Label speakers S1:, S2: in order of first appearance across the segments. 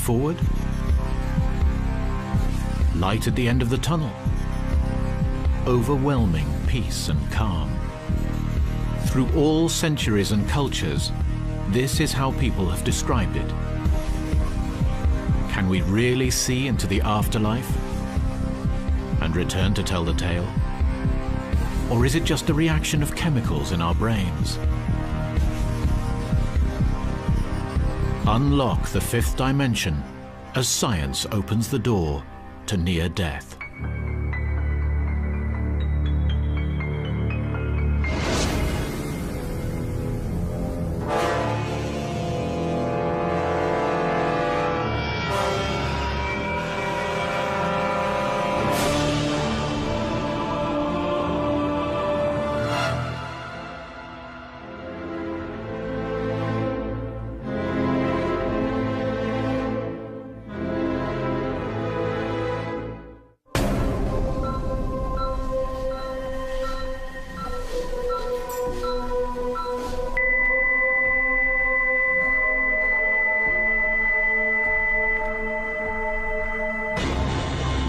S1: forward? Light at the end of the tunnel? Overwhelming peace and calm. Through all centuries and cultures, this is how people have described it. Can we really see into the afterlife and return to tell the tale? Or is it just a reaction of chemicals in our brains? Unlock the fifth dimension as science opens the door to near death.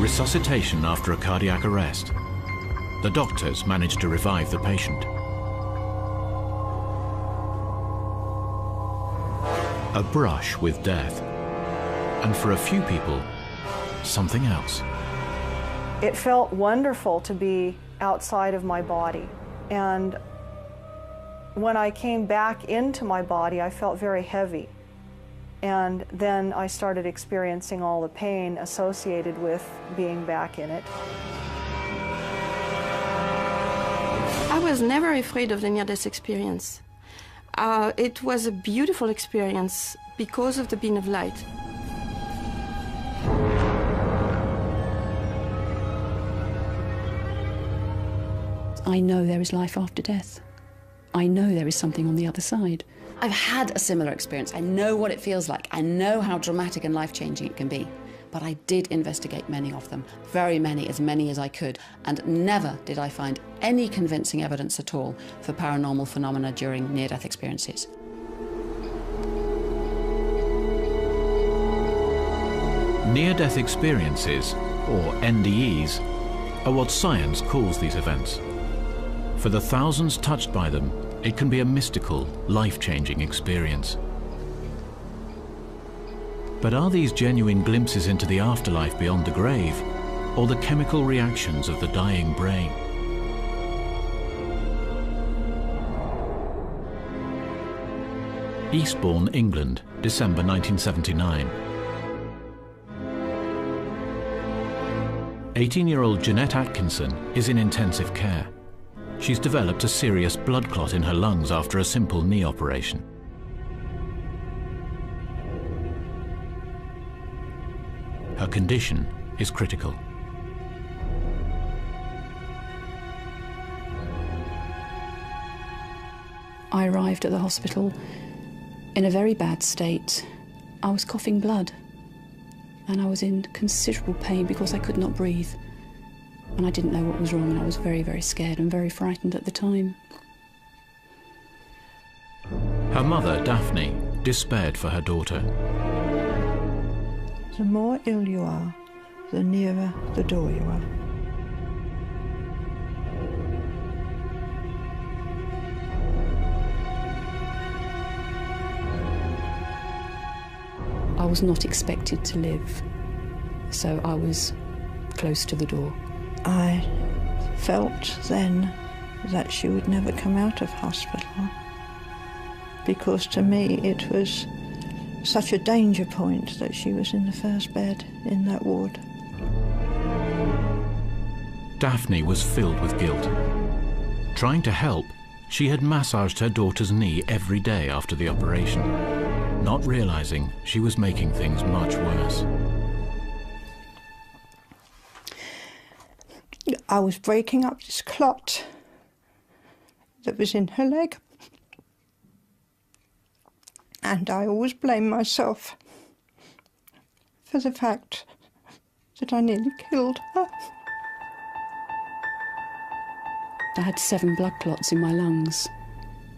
S1: Resuscitation after a cardiac arrest. The doctors managed to revive the patient. A brush with death. And for a few people, something else.
S2: It felt wonderful to be outside of my body. And when I came back into my body, I felt very heavy. And then I started experiencing all the pain associated with being back in it.
S3: I was never afraid of the near-death experience. It was a beautiful experience because of the beam of light.
S4: I know there is life after death. I know there is something on the other side.
S5: I've had a similar experience. I know what it feels like. I know how dramatic and life-changing it can be. But I did investigate many of them, very many as I could, and never did I find any convincing evidence at all for paranormal phenomena during near-death experiences.
S1: Near-death experiences, or NDEs, are what science calls these events. For the thousands touched by them, it can be a mystical, life-changing experience. But are these genuine glimpses into the afterlife beyond the grave, or the chemical reactions of the dying brain? Eastbourne, England, December 1979. 18-year-old Jeanette Atkinson is in intensive care. She's developed a serious blood clot in her lungs after a simple knee operation. Her condition is critical.
S4: I arrived at the hospital in a very bad state. I was coughing blood, and I was in considerable pain because I could not breathe. And I didn't know what was wrong, and I was very, very scared and very frightened at the time.
S1: Her mother, Daphne, despaired for her daughter.
S6: The more ill you are, the nearer the door you are.
S4: I was not expected to live, so I was close to the door.
S6: I felt then that she would never come out of hospital, because to me it was such a danger point that she was in the first bed in that ward.
S1: Daphne was filled with guilt. Trying to help, she had massaged her daughter's knee every day after the operation, not realizing she was making things much worse.
S6: I was breaking up this clot that was in her leg. And I always blame myself for the fact that I nearly killed her.
S4: I had 7 blood clots in my lungs,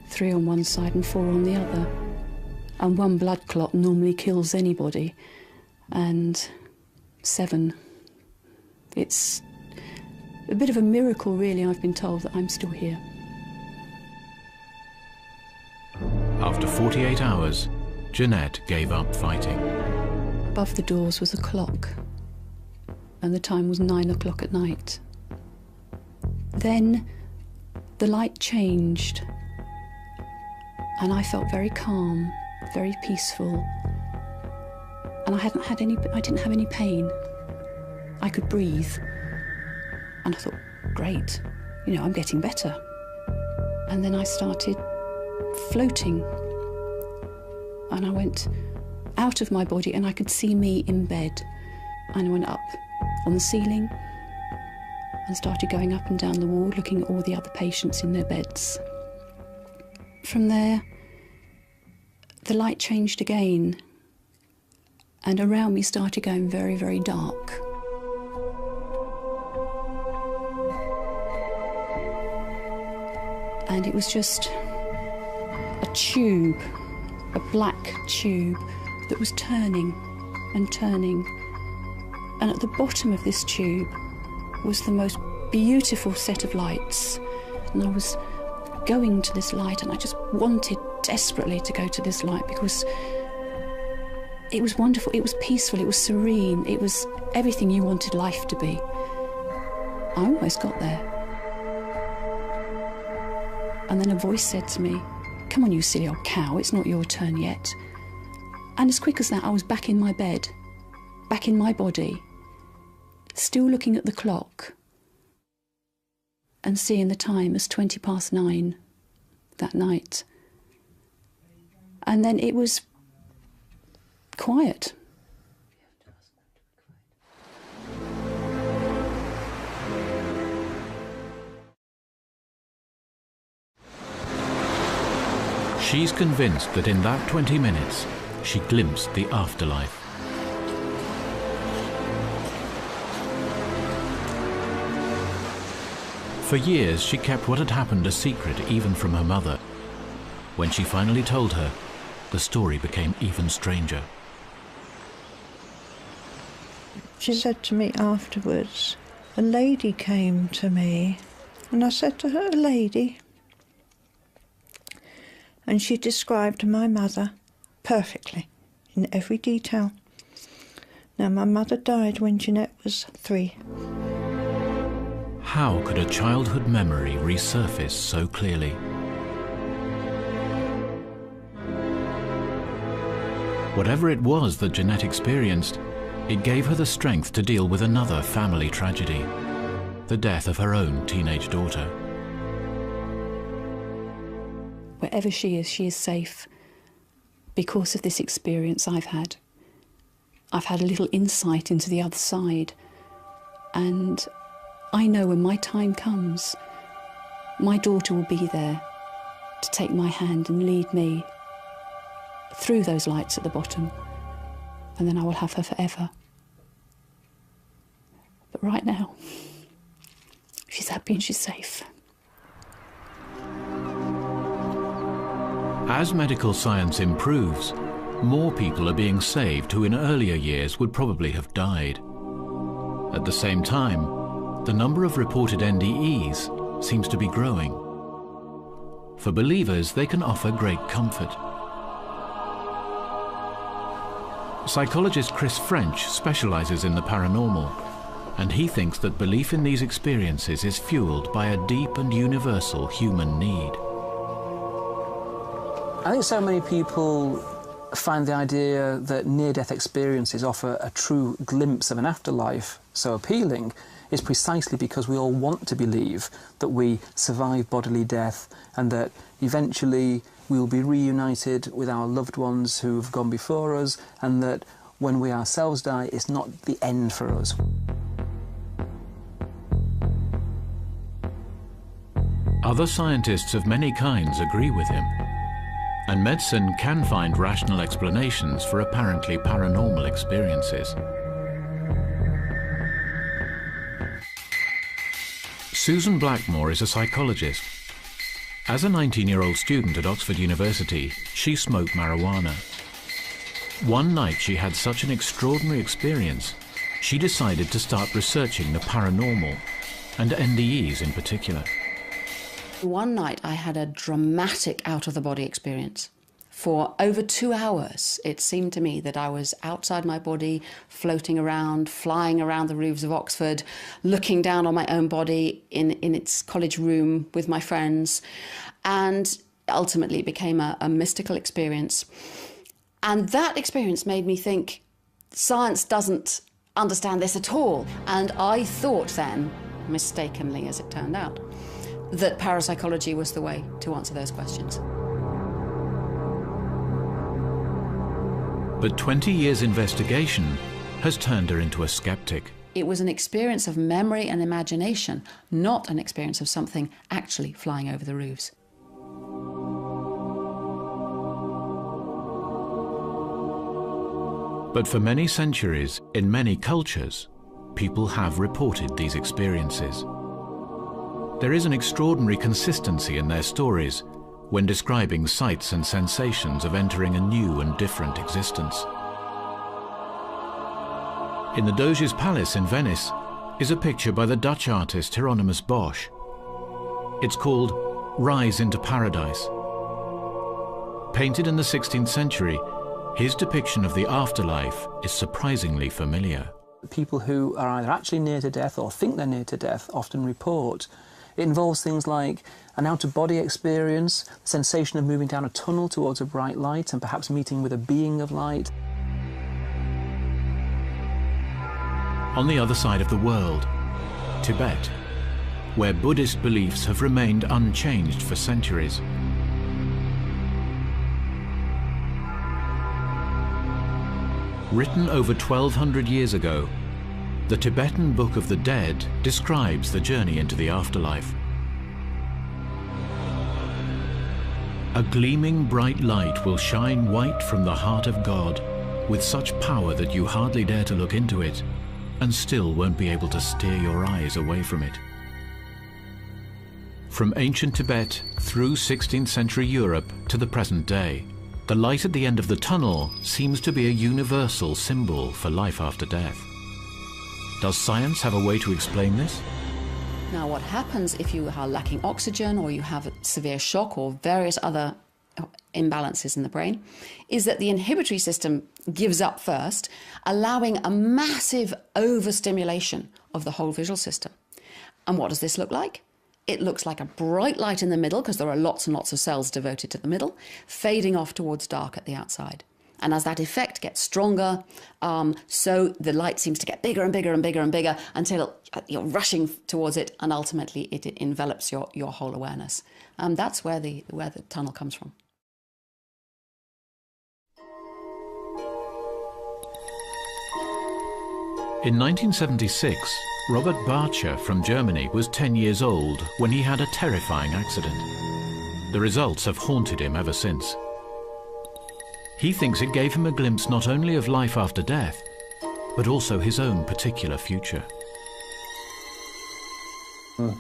S4: 3 on one side and 4 on the other. And one blood clot normally kills anybody. and 7. It's a bit of a miracle, really, I've been told, that I'm still here.
S1: After 48 hours, Jeanette gave up fighting.
S4: Above the doors was a clock, and the time was 9 o'clock at night. Then the light changed, and I felt very calm, very peaceful, and I didn't have any pain. I could breathe, and I thought, great, you know, I'm getting better. And then I started floating, and I went out of my body, and I could see me in bed, and I went up on the ceiling and started going up and down the ward, looking at all the other patients in their beds. From there, the light changed again, and around me started going very, very dark. And it was just a tube, a black tube that was turning and turning. And at the bottom of this tube was the most beautiful set of lights. And I was going to this light, and I just wanted desperately to go to this light because it was wonderful, it was peaceful, it was serene, it was everything you wanted life to be. I almost got there. And then a voice said to me, "Come on, you silly old cow, it's not your turn yet." And as quick as that, I was back in my bed, back in my body, still looking at the clock and seeing the time as 9:20 that night. And then it was quiet.
S1: She's convinced that in that 20 minutes, she glimpsed the afterlife. For years, she kept what had happened a secret even from her mother. When she finally told her, the story became even stranger.
S6: She said to me afterwards, a lady came to me, and I said to her, "A lady?" And she described my mother perfectly, in every detail. Now, my mother died when Jeanette was 3.
S1: How could a childhood memory resurface so clearly? Whatever it was that Jeanette experienced, it gave her the strength to deal with another family tragedy, the death of her own teenage daughter.
S4: Wherever she is safe because of this experience I've had. I've had a little insight into the other side, and I know when my time comes, my daughter will be there to take my hand and lead me through those lights at the bottom, and then I will have her forever. But right now, she's happy and she's safe.
S1: As medical science improves, more people are being saved who in earlier years would probably have died. At the same time, the number of reported NDEs seems to be growing. For believers, they can offer great comfort. Psychologist Chris French specializes in the paranormal, and he thinks that belief in these experiences is fueled by a deep and universal human need.
S7: I think so many people find the idea that near-death experiences offer a true glimpse of an afterlife so appealing is precisely because we all want to believe that we survive bodily death and that eventually we will be reunited with our loved ones who have gone before us, and that when we ourselves die, it's not the end for us.
S1: Other scientists of many kinds agree with him, and medicine can find rational explanations for apparently paranormal experiences. Susan Blackmore is a psychologist. As a 19-year-old student at Oxford University, she smoked marijuana. One night she had such an extraordinary experience, she decided to start researching the paranormal, and NDEs in particular.
S5: One night I had a dramatic out-of-the-body experience. For over 2 hours, it seemed to me that I was outside my body, floating around, flying around the roofs of Oxford, looking down on my own body in its college room with my friends, and ultimately it became a mystical experience. And that experience made me think, science doesn't understand this at all. And I thought then, mistakenly as it turned out, that parapsychology was the way to answer those questions.
S1: But 20 years' investigation has turned her into a skeptic.
S5: It was an experience of memory and imagination, not an experience of something actually flying over the roofs.
S1: But for many centuries, in many cultures, people have reported these experiences. There is an extraordinary consistency in their stories when describing sights and sensations of entering a new and different existence. In the Doge's Palace in Venice is a picture by the Dutch artist Hieronymus Bosch. It's called Rise into Paradise. Painted in the 16th century, his depiction of the afterlife is surprisingly familiar.
S7: People who are either actually near to death or think they're near to death often report. It involves things like an out-of-body experience, the sensation of moving down a tunnel towards a bright light and perhaps meeting with a being of light.
S1: On the other side of the world, Tibet, where Buddhist beliefs have remained unchanged for centuries. Written over 1200 years ago, the Tibetan Book of the Dead describes the journey into the afterlife. A gleaming bright light will shine white from the heart of God, with such power that you hardly dare to look into it, and still won't be able to steer your eyes away from it. From ancient Tibet through 16th century Europe to the present day, the light at the end of the tunnel seems to be a universal symbol for life after death. Does science have a way to explain this?
S5: Now, what happens if you are lacking oxygen or you have a severe shock or various other imbalances in the brain is that the inhibitory system gives up first, allowing a massive overstimulation of the whole visual system. And what does this look like? It looks like a bright light in the middle, because there are lots and lots of cells devoted to the middle, fading off towards dark at the outside. And as that effect gets stronger, so the light seems to get bigger and bigger and bigger and bigger until you're rushing towards it, and ultimately it envelops your whole awareness. That's where the tunnel comes from.
S1: In 1976, Robert Barcher from Germany was 10 years old when he had a terrifying accident. The results have haunted him ever since. He thinks it gave him a glimpse not only of life after death, but also his own particular future.
S8: It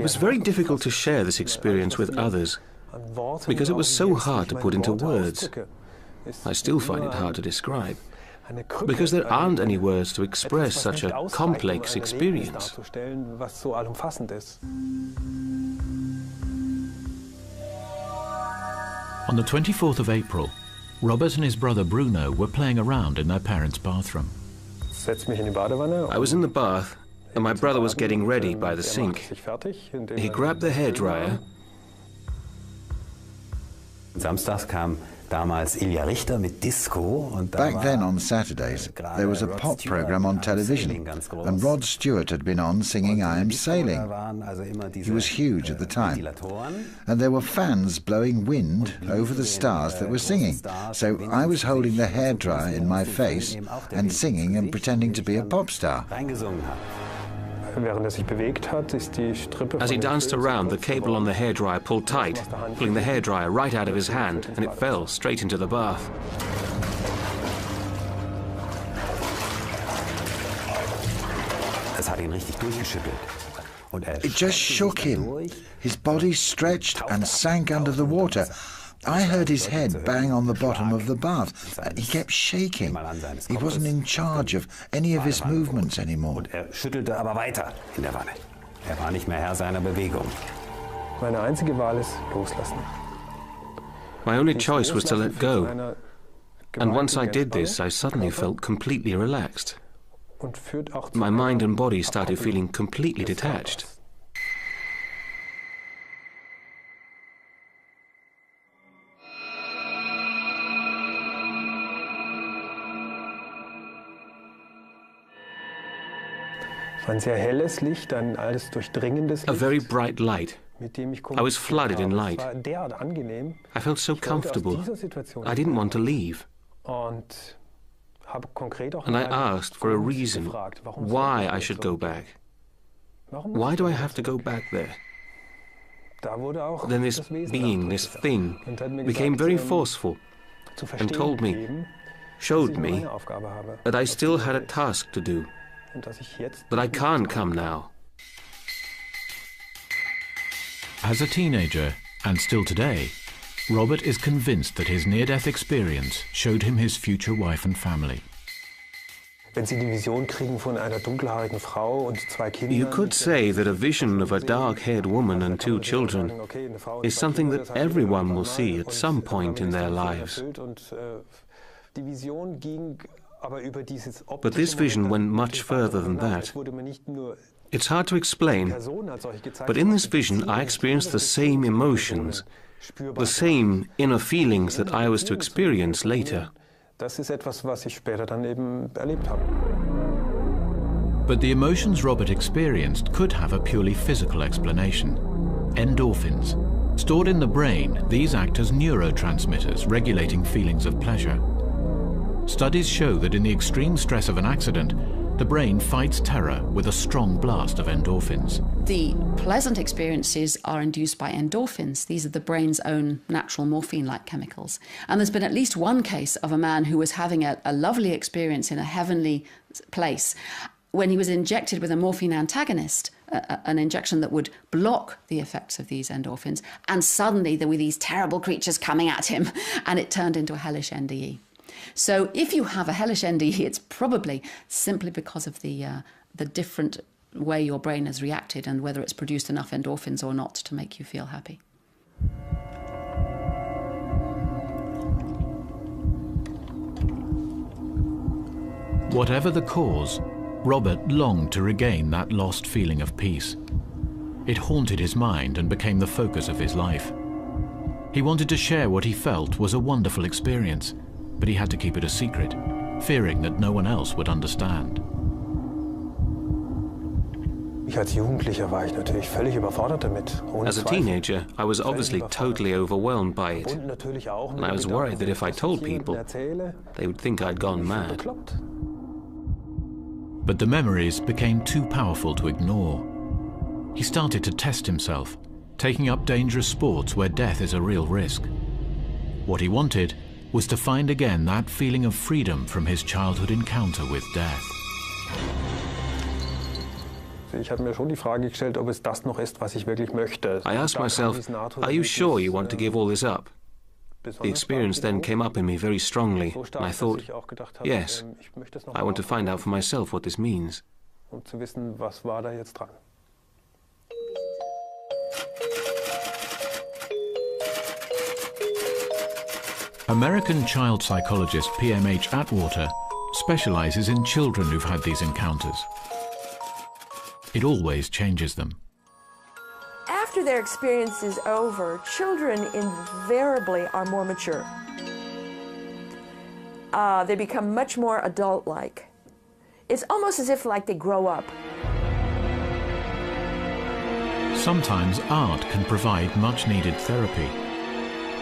S8: was very difficult to share this experience with others, because it was so hard to put into words. I still find it hard to describe, because there aren't any words to express such a complex experience.
S1: On the 24th of April, Robert and his brother Bruno were playing around in their parents' bathroom.
S8: I was in the bath, and my brother was getting ready by the sink. He grabbed the hairdryer.
S9: Back then on Saturdays, there was a pop program on television, and Rod Stewart had been on singing I Am Sailing. He was huge at the time, and there were fans blowing wind over the stars that were singing, so I was holding the hairdryer in my face and singing and pretending to be a pop star.
S8: As he danced around, the cable on the hairdryer pulled tight, pulling the hairdryer right out of his hand, and it fell straight into the bath.
S9: It just shook him. His body stretched and sank under the water, I heard his head bang on the bottom of the bath. He kept shaking. He wasn't in charge of any of his movements anymore.
S10: Schüttelte aber weiter in der Wanne. War nicht mehr Herr seiner Bewegung.
S11: Meine einzige Wahl ist loslassen.
S8: My only choice was to let go. And once I did this, I suddenly felt completely relaxed. My mind and body started feeling completely detached.
S11: A
S8: very bright light. I was flooded in light. I felt so comfortable. I didn't want to leave. And I asked for a reason why I should go back. Why do I have to go back there? Then this being, this thing, became very forceful and told me, showed me, that I still had a task to do, that I can't come now.
S1: As a teenager, and still today, Robert is convinced that his near-death experience showed him his future wife and family.
S8: You could say that a vision of a dark-haired woman and 2 children is something that everyone will see at some point in their lives. But this vision went much further than that. It's hard to explain, but in this vision I experienced the same emotions, the same inner feelings that I was to experience later.
S11: But
S1: the emotions Robert experienced could have a purely physical explanation. Endorphins. Stored in the brain, these act as neurotransmitters regulating feelings of pleasure. Studies show that in the extreme stress of an accident, the brain fights terror with a strong blast of endorphins.
S5: The pleasant experiences are induced by endorphins. These are the brain's own natural morphine-like chemicals. And there's been at least one case of a man who was having a lovely experience in a heavenly place when he was injected with a morphine antagonist, an injection that would block the effects of these endorphins, and suddenly there were these terrible creatures coming at him, and it turned into a hellish NDE. So if you have a hellish NDE, it's probably simply because of the different way your brain has reacted and whether it's produced enough endorphins or not to make you feel happy.
S1: Whatever the cause, Robert longed to regain that lost feeling of peace. It haunted his mind and became the focus of his life. He wanted to share what he felt was a wonderful experience, but he had to keep it a secret, fearing that no one else would understand.
S8: As a teenager, I was obviously totally overwhelmed by it, and I was worried that if I told people, they would think I'd gone mad.
S1: But the memories became too powerful to ignore. He started to test himself, taking up dangerous sports where death is a real risk. What he wanted was to find again that feeling of freedom from his childhood encounter with death.
S11: I
S8: asked myself, are you sure you want to give all this up? The experience then came up in me very strongly, and I thought, yes, I want to find out for myself what this means.
S1: American child psychologist PMH Atwater specializes in children who've had these encounters. It always changes them.
S12: After their experience is over, children invariably are more mature. They become much more adult-like. It's almost as if like they grow up.
S1: Sometimes art can provide much-needed therapy.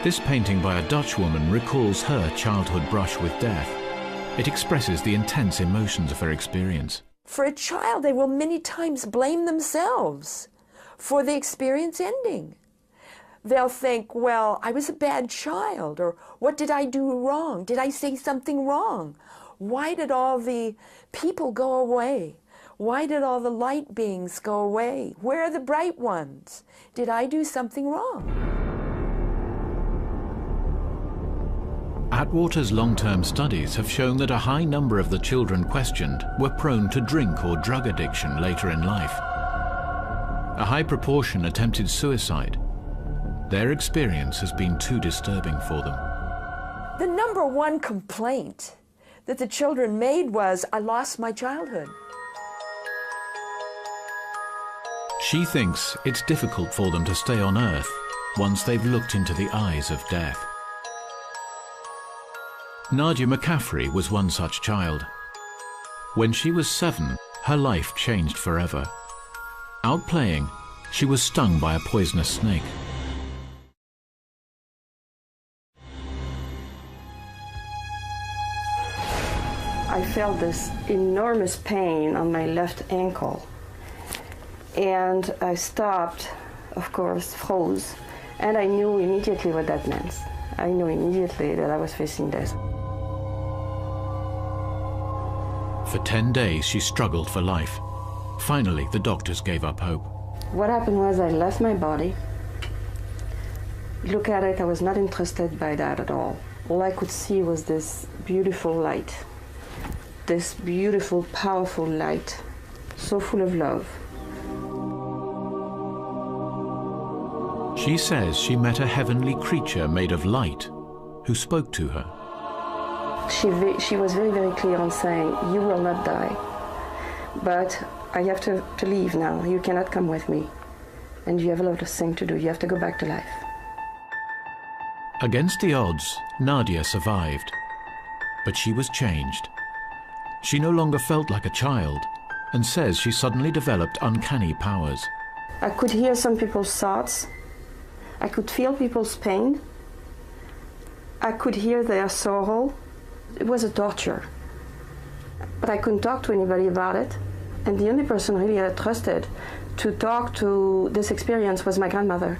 S1: This painting by a Dutch woman recalls her childhood brush with death. It expresses the intense emotions of her experience.
S12: For a child, they will many times blame themselves for the experience ending. They'll think, well, I was a bad child, or what did I do wrong? Did I say something wrong? Why did all the people go away? Why did all the light beings go away? Where are the bright ones? Did I do something wrong?
S1: Atwater's long-term studies have shown that a high number of the children questioned were prone to drink or drug addiction later in life. A high proportion attempted suicide. Their experience has been too disturbing for them.
S12: The number one complaint that the children made was, I lost my childhood.
S1: She thinks it's difficult for them to stay on Earth once they've looked into the eyes of death. Nadia McCaffrey was one such child. When she was 7, her life changed forever. Out playing, she was stung by a poisonous snake.
S3: I felt this enormous pain on my left ankle. And I stopped, of course, froze, and I knew immediately what that meant. I knew immediately that I was facing death.
S1: For 10 days, she struggled for life. Finally, the doctors gave up hope.
S3: What happened was I left my body. Look at it, I was not interested by that at all. All I could see was this beautiful light. This beautiful, powerful light, so full of love.
S1: She says she met a heavenly creature made of light who spoke to her.
S3: She was very, very clear on saying, you will not die, but I have to leave now. You cannot come with me. And you have a lot of things to do. You have to go back to life.
S1: Against the odds, Nadia survived, but she was changed. She no longer felt like a child and says she suddenly developed uncanny powers.
S3: I could hear some people's thoughts. I could feel people's pain. I could hear their sorrow. It was a torture. But I couldn't talk to anybody about it. And the only person really I trusted to talk to this experience was my grandmother.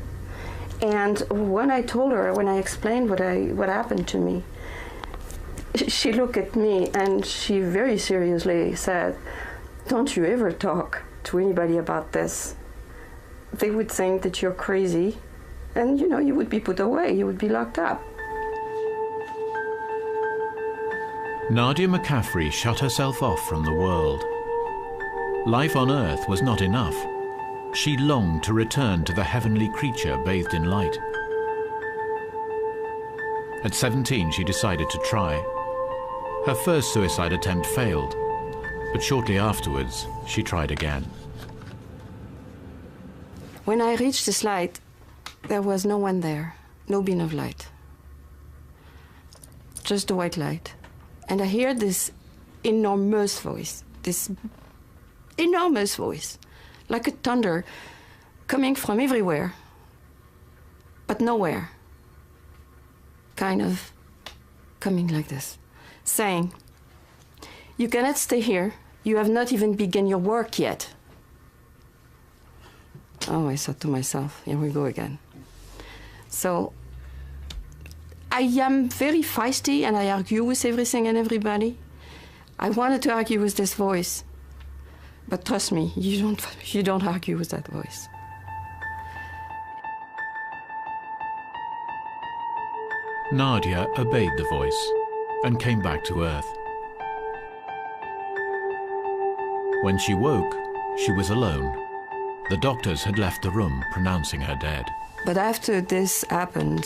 S3: And when I told her, when I explained what happened to me, she looked at me and she very seriously said, don't you ever talk to anybody about this. They would think that you're crazy and, you know, you would be put away, you would be locked up.
S1: Nadia McCaffrey shut herself off from the world. Life on Earth was not enough. She longed to return to the heavenly creature bathed in light. At 17, she decided to try. Her first suicide attempt failed, but shortly afterwards, she tried again.
S3: When I reached this light, there was no one there, no beam of light. Just the white light. And I hear this enormous voice, like a thunder, coming from everywhere, but nowhere. Kind of coming like this, saying, you cannot stay here. You have not even begun your work yet. Oh, I thought to myself, here we go again. So I am very feisty and I argue with everything and everybody. I wanted to argue with this voice, but trust me, you don't argue with that voice.
S1: Nadia obeyed the voice and came back to Earth. When she woke, she was alone. The doctors had left the room, pronouncing her dead.
S3: But after this happened,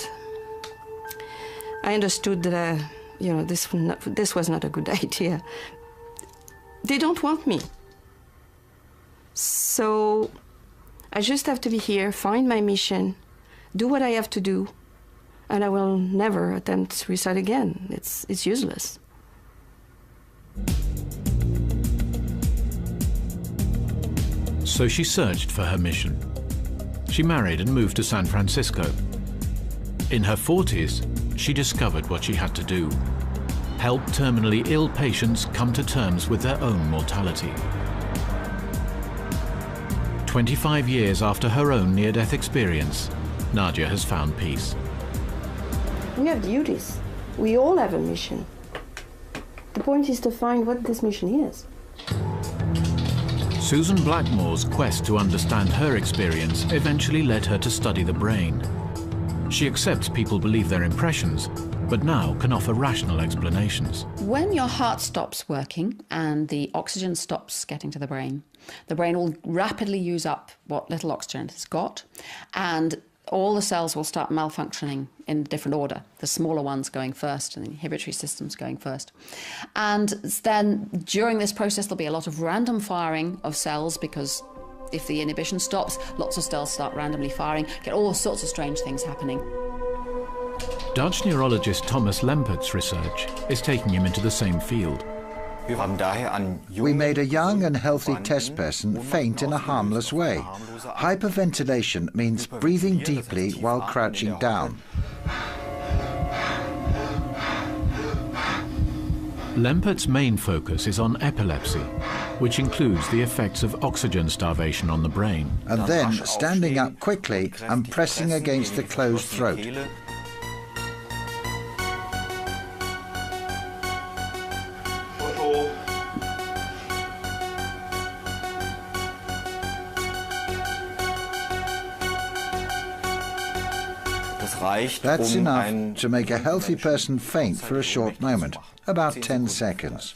S3: I understood that, this was not a good idea. They don't want me. So I just have to be here, find my mission, do what I have to do, and I will never attempt suicide again. It's useless.
S1: So she searched for her mission. She married and moved to San Francisco. In her 40s, she discovered what she had to do: help terminally ill patients come to terms with their own mortality. 25 years after her own near-death experience, Nadia has found peace.
S3: We have duties. We all have a mission. The point is to find what this mission is.
S1: Susan Blackmore's quest to understand her experience eventually led her to study the brain. She accepts people believe their impressions, but now can offer rational explanations.
S5: When your heart stops working and the oxygen stops getting to the brain will rapidly use up what little oxygen it's got, and all the cells will start malfunctioning in different order, the smaller ones going first and the inhibitory systems going first. And then during this process there'll be a lot of random firing of cells, because if the inhibition stops, lots of cells start randomly firing, get all sorts of strange things happening.
S1: Dutch neurologist Thomas Lempert's research is taking him into the same field.
S9: We made a young and healthy test person faint in a harmless way. Hyperventilation means breathing deeply while crouching down.
S1: Lempert's main focus is on epilepsy, which includes the effects of oxygen starvation on the brain.
S9: And then standing up quickly and pressing against the closed throat. That's enough to make a healthy person faint for a short moment, about 10 seconds.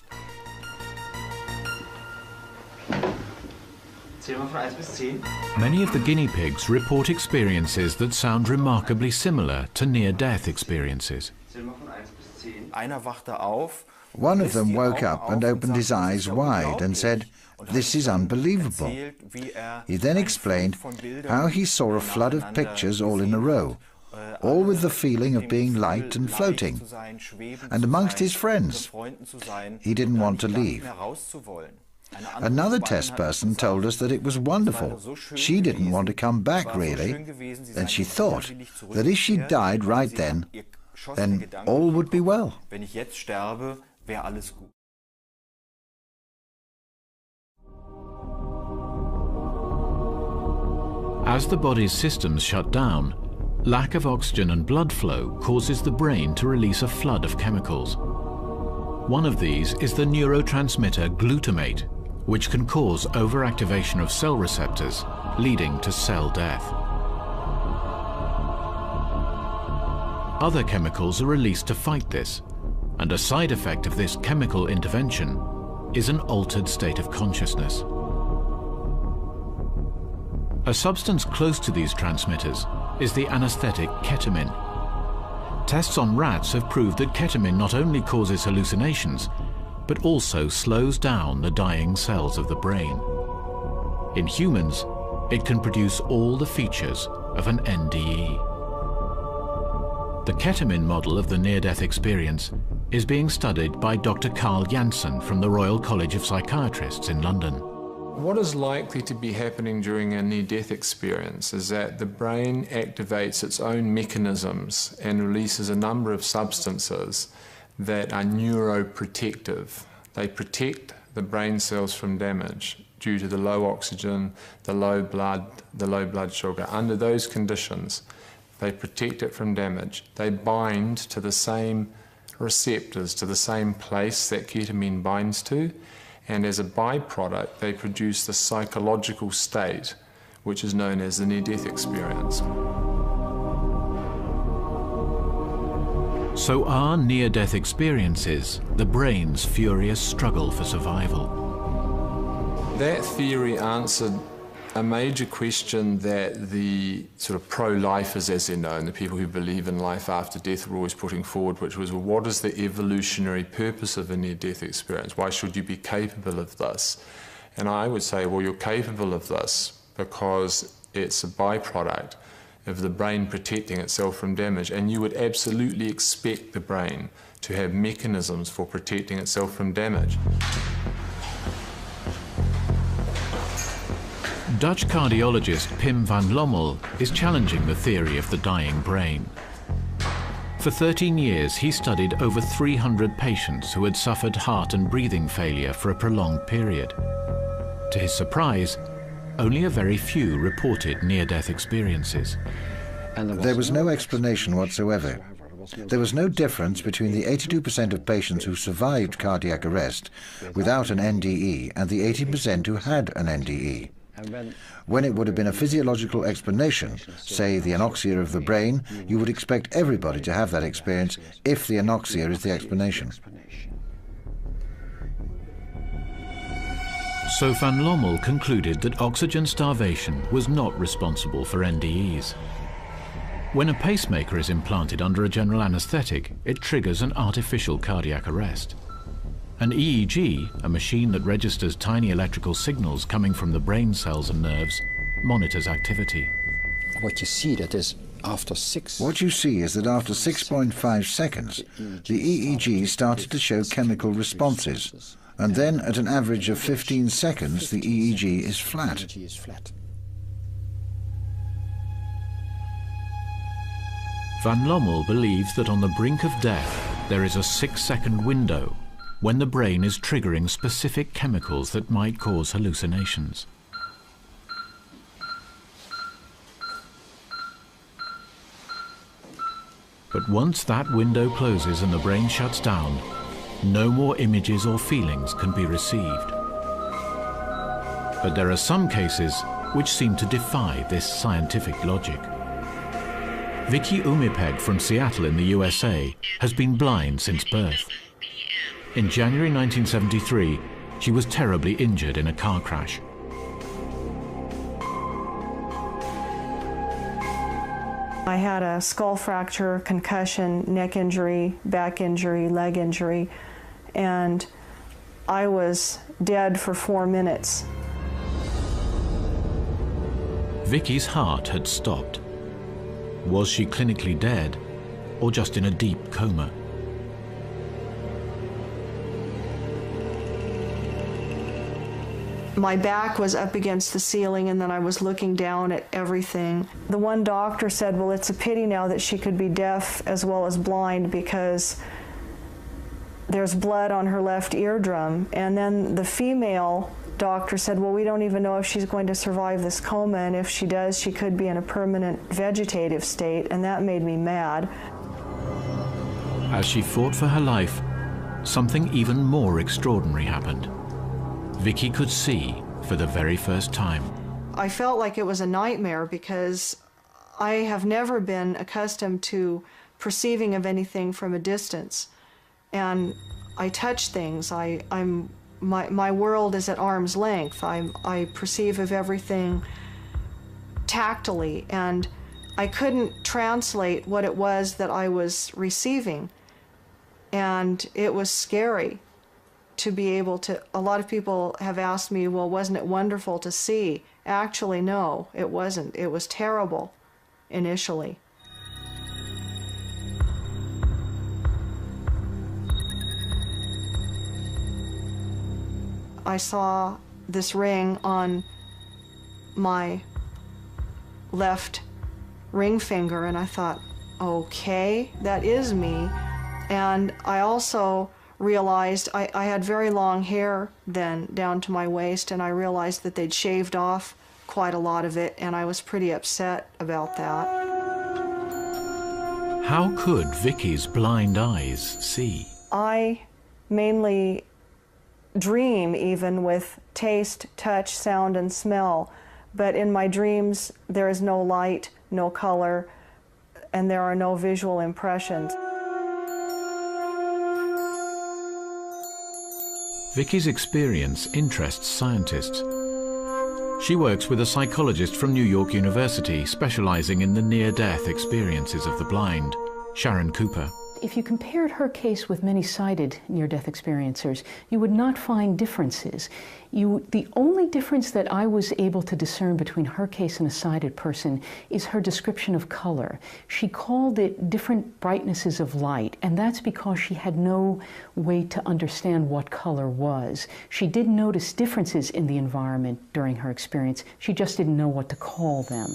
S1: Many of the guinea pigs report experiences that sound remarkably similar to near-death experiences.
S9: One of them woke up and opened his eyes wide and said, "This is unbelievable." He then explained how he saw a flood of pictures all in a row, all with the feeling of being light and floating, and amongst his friends. He didn't want to leave. Another test person told us that it was wonderful. She didn't want to come back, really, and she thought that if she died right then all would be well.
S1: As the body's systems shut down, lack of oxygen and blood flow causes the brain to release a flood of chemicals. One of these is the neurotransmitter glutamate, which can cause overactivation of cell receptors, leading to cell death. Other chemicals are released to fight this, and a side effect of this chemical intervention is an altered state of consciousness. A substance close to these transmitters is the anesthetic ketamine. Tests on rats have proved that ketamine not only causes hallucinations, but also slows down the dying cells of the brain. In humans, it can produce all the features of an NDE. The ketamine model of the near-death experience is being studied by Dr. Carl Janssen from the Royal College of Psychiatrists in London.
S13: What is likely to be happening during a near-death experience is that the brain activates its own mechanisms and releases a number of substances that are neuroprotective. They protect the brain cells from damage due to the low oxygen, the low blood sugar. Under those conditions, they protect it from damage. They bind to the same receptors, to the same place that ketamine binds to, and as a byproduct, they produce the psychological state, which is known as the near-death experience.
S1: So are near-death experiences the brain's furious struggle for survival?
S13: That theory answered a major question that the sort of pro-lifers, as they're known, the people who believe in life after death, were always putting forward, which was, well, what is the evolutionary purpose of a near-death experience? Why should you be capable of this? And I would say, well, you're capable of this because it's a byproduct of the brain protecting itself from damage, and you would absolutely expect the brain to have mechanisms for protecting itself from damage.
S1: Dutch cardiologist Pim van Lommel is challenging the theory of the dying brain. For 13 years, he studied over 300 patients who had suffered heart and breathing failure for a prolonged period. To his surprise, only a very few reported near-death experiences.
S9: There was no explanation whatsoever. There was no difference between the 82% of patients who survived cardiac arrest without an NDE and the 18% who had an NDE. When it would have been a physiological explanation, say the anoxia of the brain, you would expect everybody to have that experience if the anoxia is the explanation.
S1: So Van Lommel concluded that oxygen starvation was not responsible for NDEs. When a pacemaker is implanted under a general anesthetic, it triggers an artificial cardiac arrest. An EEG, a machine that registers tiny electrical signals coming from the brain cells and nerves, monitors activity.
S14: What you see that is after 6...
S9: What you see is that after 6.5 seconds, the EEG started to show chemical responses, and then at an average of 15 seconds, the EEG is flat.
S1: Van Lommel believes that on the brink of death, there is a 6-second window when the brain is triggering specific chemicals that might cause hallucinations. But once that window closes and the brain shuts down, no more images or feelings can be received. But there are some cases which seem to defy this scientific logic. Vicky Umipeg from Seattle in the USA has been blind since birth. In January 1973, she was terribly injured in a car crash.
S2: I had a skull fracture, concussion, neck injury, back injury, leg injury, and I was dead for 4 minutes.
S1: Vicky's heart had stopped. Was she clinically dead, or just in a deep coma?
S2: My back was up against the ceiling, and then I was looking down at everything. The one doctor said, well, it's a pity now that she could be deaf as well as blind because there's blood on her left eardrum. And then the female doctor said, well, we don't even know if she's going to survive this coma, and if she does, she could be in a permanent vegetative state, and that made me mad.
S1: As she fought for her life, something even more extraordinary happened. Vicky could see for the very first time.
S2: I felt like it was a nightmare because I have never been accustomed to perceiving of anything from a distance. And I touch things. My world is at arm's length. I perceive of everything tactily, and I couldn't translate what it was that I was receiving. And it was scary to be able to, a lot of people have asked me, well, wasn't it wonderful to see? Actually, no, it wasn't. It was terrible initially. I saw this ring on my left ring finger, and I thought, okay, that is me. And I also realized I had very long hair then down to my waist, and I realized that they'd shaved off quite a lot of it, and I was pretty upset about that.
S1: How could Vicky's blind eyes see?
S2: I mainly dream even with taste, touch, sound, and smell, but in my dreams there is no light, no color, and there are no visual impressions.
S1: Vicky's experience interests scientists. She works with a psychologist from New York University specializing in the near-death experiences of the blind, Sharon Cooper.
S15: If you compared her case with many sighted near-death experiencers, you would not find differences. The only difference that I was able to discern between her case and a sighted person is her description of color. She called it different brightnesses of light, and that's because she had no way to understand what color was. She did notice differences in the environment during her experience. She just didn't know what to call them.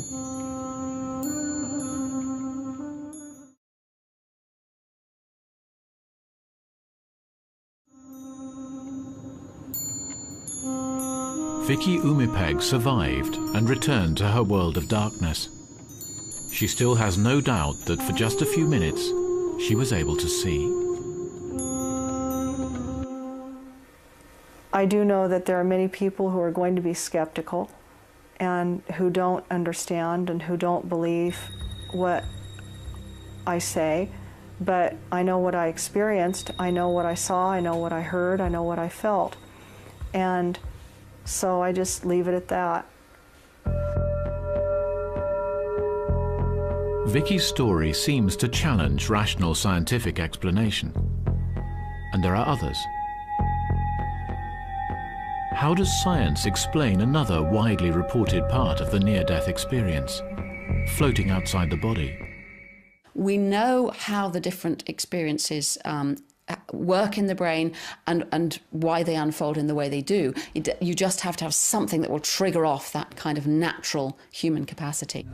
S1: Vicky Umipeg survived and returned to her world of darkness. She still has no doubt that for just a few minutes, she was able to see.
S2: I do know that there are many people who are going to be skeptical, and who don't understand and who don't believe what I say, but I know what I experienced, I know what I saw, I know what I heard, I know what I felt. And so I just leave it at that.
S1: Vicky's story seems to challenge rational scientific explanation. And there are others. How does science explain another widely reported part of the near-death experience, floating outside the body?
S5: We know how the different experiences work in the brain and why they unfold in the way they do. You just have to have something that will trigger off that kind of natural human capacity.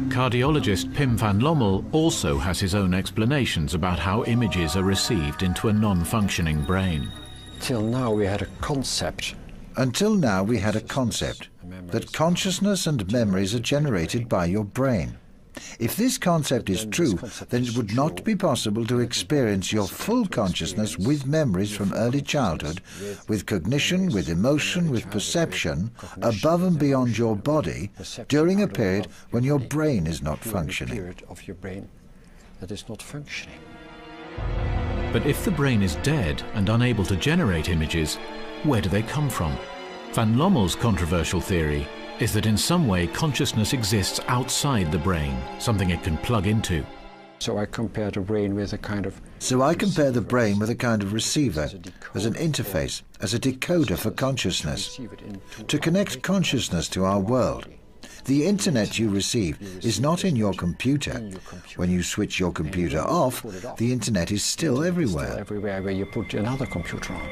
S1: Cardiologist Pim van Lommel also has his own explanations about how images are received into a non-functioning brain.
S14: Till now we had a concept.
S9: Until now we had a concept that consciousness and memories are generated by your brain. If this concept is true, then it would not be possible to experience your full consciousness with memories from early childhood, with cognition, with emotion, with perception, above and beyond your body, during a period when your brain is not functioning.
S1: But if the brain is dead and unable to generate images, where do they come from? Van Lommel's controversial theory is that in some way consciousness exists outside the brain, something it can plug into.
S14: So I compare the brain with a kind of...
S9: receiver, as an interface, as a decoder for consciousness, to connect consciousness to our world. The internet you receive is not in your computer. When you switch your computer off, the internet is still everywhere.
S14: Everywhere where you put another computer on.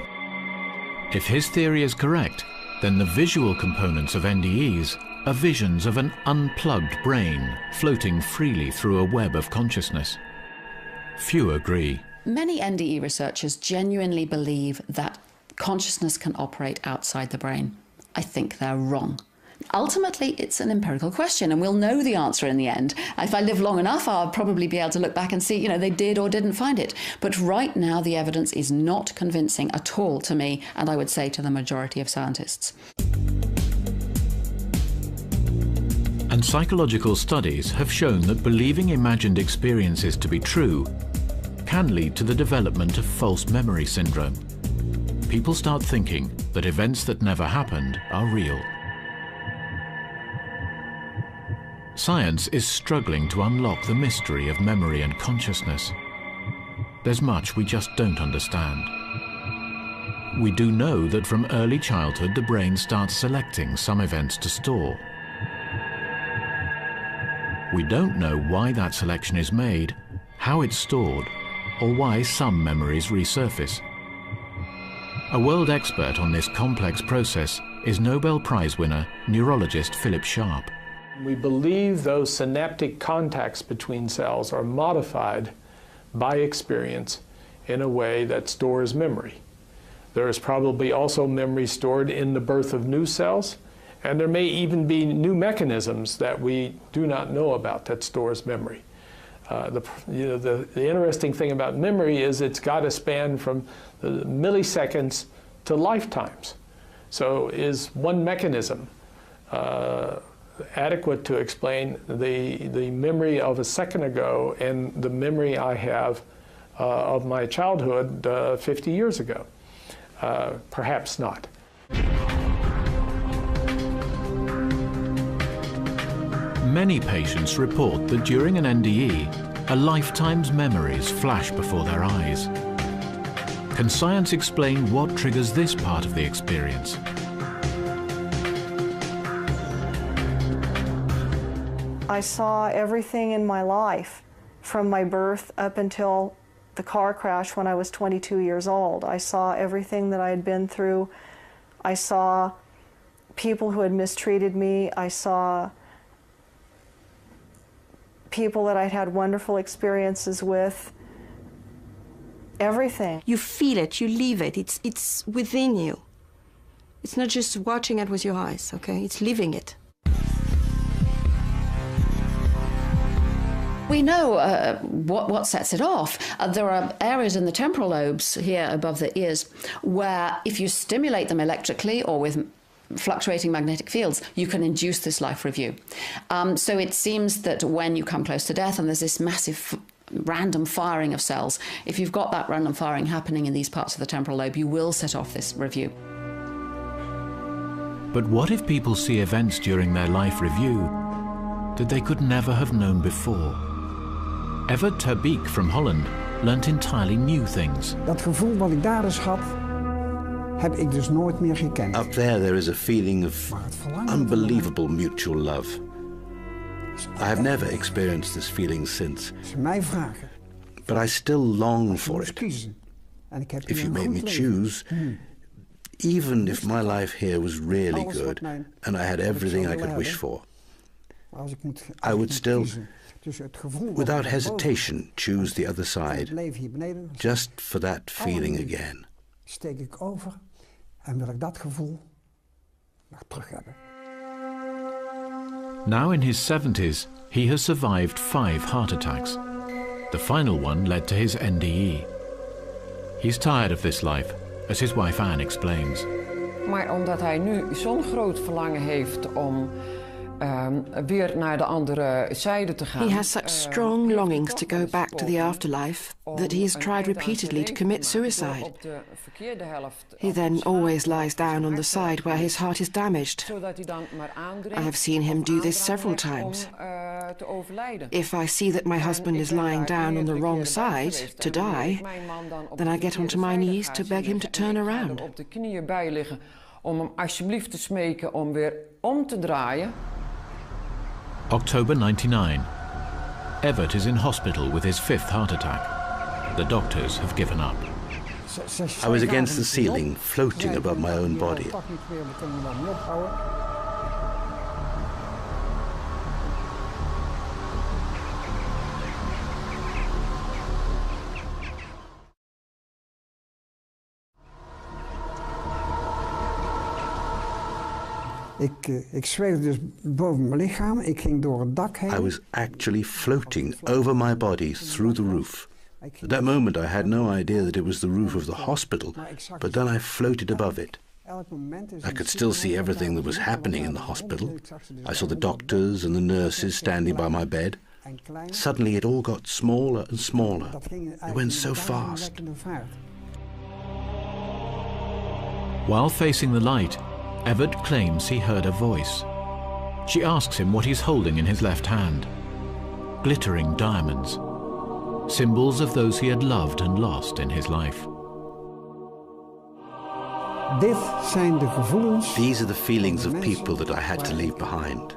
S1: If his theory is correct, then the visual components of NDEs are visions of an unplugged brain floating freely through a web of consciousness. Few agree.
S5: Many NDE researchers genuinely believe that consciousness can operate outside the brain. I think they're wrong. Ultimately, it's an empirical question, and we'll know the answer in the end. If I live long enough, I'll probably be able to look back and see, they did or didn't find it. But right now, the evidence is not convincing at all to me, and I would say to the majority of scientists.
S1: And psychological studies have shown that believing imagined experiences to be true can lead to the development of false memory syndrome. People start thinking that events that never happened are real. Science is struggling to unlock the mystery of memory and consciousness. There's much we just don't understand. We do know that from early childhood the brain starts selecting some events to store. We don't know why that selection is made, how it's stored, or why some memories resurface. A world expert on this complex process is Nobel Prize winner, neurologist Philip Sharp.
S16: We believe those synaptic contacts between cells are modified by experience in a way that stores memory. There is probably also memory stored in the birth of new cells, and there may even be new mechanisms that we do not know about that stores memory. The interesting thing about memory is it's got to span from milliseconds to lifetimes. So is one mechanism adequate to explain the memory of a second ago and the memory I have of my childhood 50 years ago? Perhaps not.
S1: Many patients report that during an NDE, a lifetime's memories flash before their eyes. Can science explain what triggers this part of the experience?
S2: I saw everything in my life from my birth up until the car crash when I was 22 years old. I saw everything that I had been through. I saw people who had mistreated me. I saw people that I'd had wonderful experiences with. Everything.
S3: You feel it, you live it, it's within you. It's not just watching it with your eyes, okay? It's living it.
S5: We know what sets it off. There are areas in the temporal lobes here above the ears where if you stimulate them electrically or with fluctuating magnetic fields, you can induce this life review. So it seems that when you come close to death and there's this massive random firing of cells, if you've got that random firing happening in these parts of the temporal lobe, you will set off this review.
S1: But what if people see events during their life review that they could never have known before? Evert ter Beek from Holland learnt entirely new things.
S17: Dat gevoel wat ik daar dus had, heb ik dus nooit meer gekend.
S8: Up there is a feeling of unbelievable mutual love. I have never experienced this feeling since. But I still long for it. If you made me choose, even if my life here was really good and I had everything I could wish for, I would still, without hesitation, choose the other side, just for that feeling again.
S17: Steek ik over en wil ik dat gevoel nog terug hebben.
S1: Now in his 70s, he has survived 5 heart attacks. The final one led to his NDE. He's tired of this life, as his wife Anne explains.
S18: Maar omdat hij nu zo'n groot verlangen heeft om weer naar de andere zijde te gaan.
S19: He has such strong longings to go back to the afterlife that he has tried repeatedly to commit suicide. He then always lies down on the side where his heart is damaged. I have seen him do this several times. If I see that my husband is lying down on the wrong side to die, then I get onto my knees to beg him to turn around.
S18: Op de knieën bij liggen om hem alsjeblieft te smeken om weer om te draaien.
S1: October 99. Evert is in hospital with his 5th heart attack. The doctors have given up.
S8: I was against the ceiling, floating above my own body.
S17: Ik zweefde dus boven mijn lichaam, ik ging door het dak heen.
S8: I was actually floating over my body through the roof. At that moment I had no idea that it was the roof of the hospital, but then I floated above it. I could still see everything that was happening in the hospital. I saw the doctors and the nurses standing by my bed. Suddenly it all got smaller and smaller. It went so fast.
S1: While facing the light, Evert claims he heard a voice. She asks him what he's holding in his left hand. Glittering diamonds. Symbols of those he had loved and lost in his life.
S8: These are the feelings of people that I had to leave behind.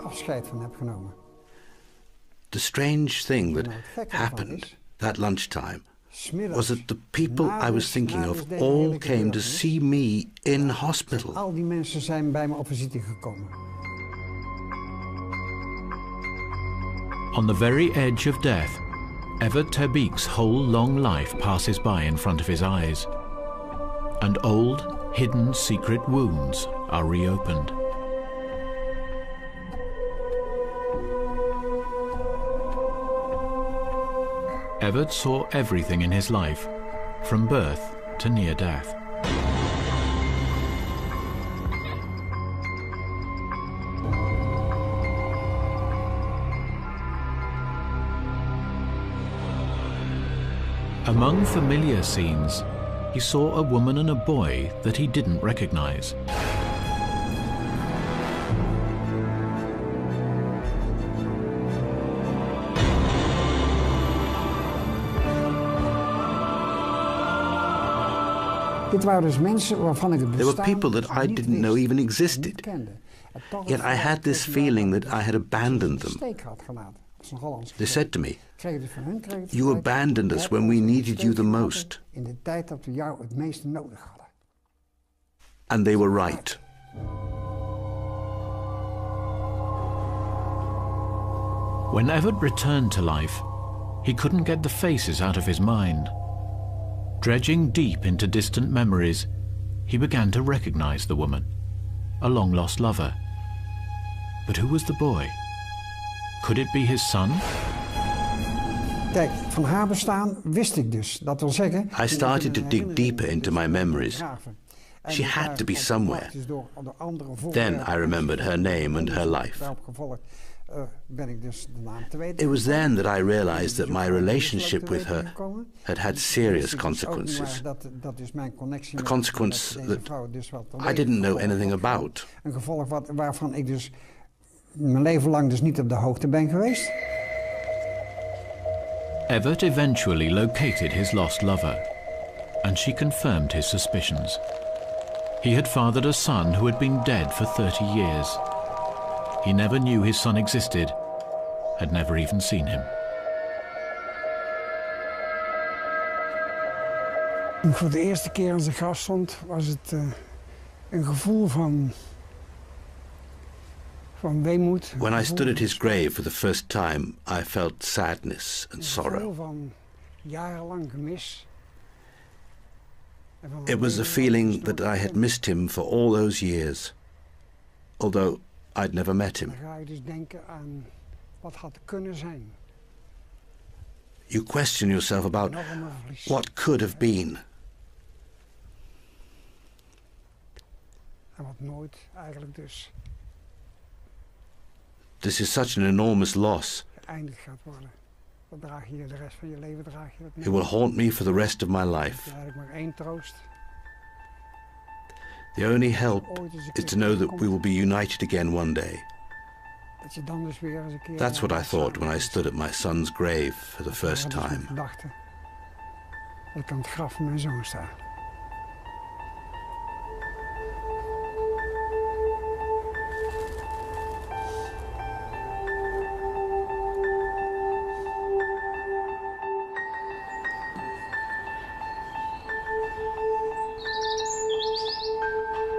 S8: The strange thing that happened that lunchtime was that the people I was thinking of all came to see me in hospital.
S17: Al die mensen zijn bij me op visite gekomen.
S1: On the very edge of death, Evert ter Beek's whole long life passes by in front of his eyes, and old, hidden secret wounds are reopened. Evert saw everything in his life, from birth to near death. Among familiar scenes, he saw a woman and a boy that he didn't recognize.
S8: There were people that I didn't know even existed. Yet I had this feeling that I had abandoned them. They said to me, "You abandoned us when we needed you the most." And they were right.
S1: When Evert returned to life, he couldn't get the faces out of his mind. Dredging deep into distant memories, he began to recognize the woman, a long-lost lover. But who was the boy? Could it be his son?
S17: Kijk, van haar bestaan wist ik dus. Dat wil zeggen...
S20: I started to dig deeper into my memories. She had to be somewhere. Then I remembered her name and her life. It was then that I realized that my relationship with her had had serious consequences. A consequence that I didn't know anything about.
S17: Een gevolg waarvan ik dus mijn leven lang dus niet op de hoogte ben geweest.
S1: Evert eventually located his lost lover, and she confirmed his suspicions. He had fathered a son who had been dead for 30 years. He never knew his son existed, had never even seen him.
S17: Toen ik voor de eerste keer aan zijn graf stond, was het een gevoel van weemoed.
S20: When I stood at his grave for the first time, I felt sadness and sorrow.
S17: Een gevoel van jarenlang gemis.
S20: It was a feeling that I had missed him for all those years, although I'd never met him.
S17: Dan ga je dus denken aan wat had kunnen zijn.
S20: You question yourself about what could have been.
S17: En wat nooit eigenlijk dus
S20: This is such an enormous loss.
S17: geëindigd gaat worden. Dat draag je de rest van je leven draag je dat mee.
S20: It will haunt me for the rest of my life.
S17: Er is eigenlijk maar één troost.
S20: The only help is to know that we will be united again one day.
S17: Dat je dan dus weer eens een keer.
S20: That's what I thought when I stood at my son's grave for the first time.
S17: Gedachte dat ik aan het graf van mijn zoon sta.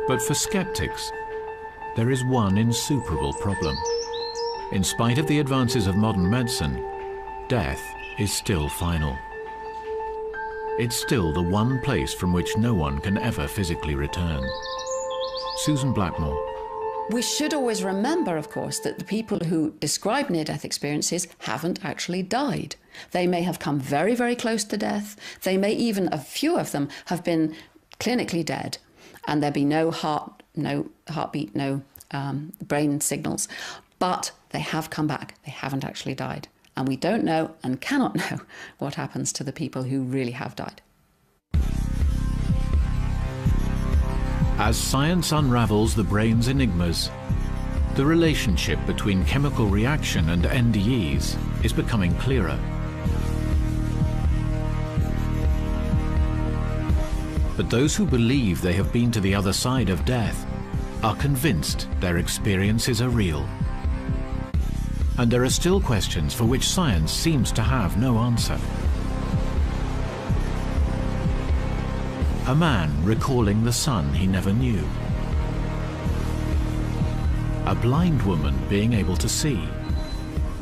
S1: But for skeptics, there is one insuperable problem. In spite of the advances of modern medicine, death is still final. It's still the one place from which no one can ever physically return. Susan Blackmore.
S5: We should always remember, of course, that the people who describe near-death experiences haven't actually died. They may have come very, very close to death. They may even, a few of them, have been clinically dead, and there be no heartbeat, no brain signals. But they have come back. They haven't actually died. And we don't know and cannot know what happens to the people who really have died.
S1: As science unravels the brain's enigmas, the relationship between chemical reaction and NDEs is becoming clearer. But those who believe they have been to the other side of death are convinced their experiences are real. And there are still questions for which science seems to have no answer. A man recalling the son he never knew. A blind woman being able to see.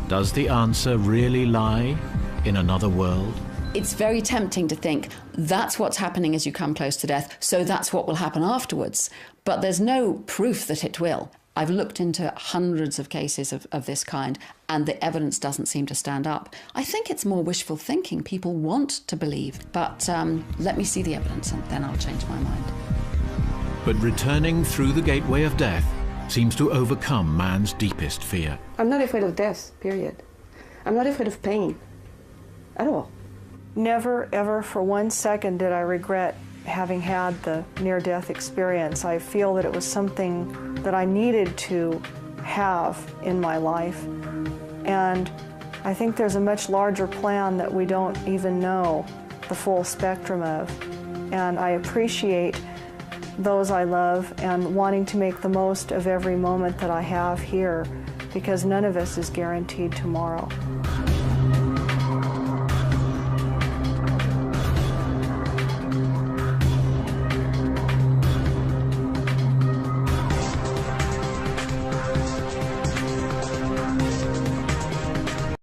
S1: Does the answer really lie in another world?
S5: It's very tempting to think that's what's happening as you come close to death, so that's what will happen afterwards. But there's no proof that it will. I've looked into hundreds of cases of this kind, and the evidence doesn't seem to stand up. I think it's more wishful thinking. People want to believe, but let me see the evidence and then I'll change my mind.
S1: But returning through the gateway of death seems to overcome man's deepest fear.
S3: I'm not afraid of death, period. I'm not afraid of pain at all.
S2: Never, ever for 1 second did I regret having had the near-death experience. I feel that it was something that I needed to have in my life. And I think there's a much larger plan that we don't even know the full spectrum of. And I appreciate those I love and wanting to make the most of every moment that I have here, because none of us is guaranteed tomorrow.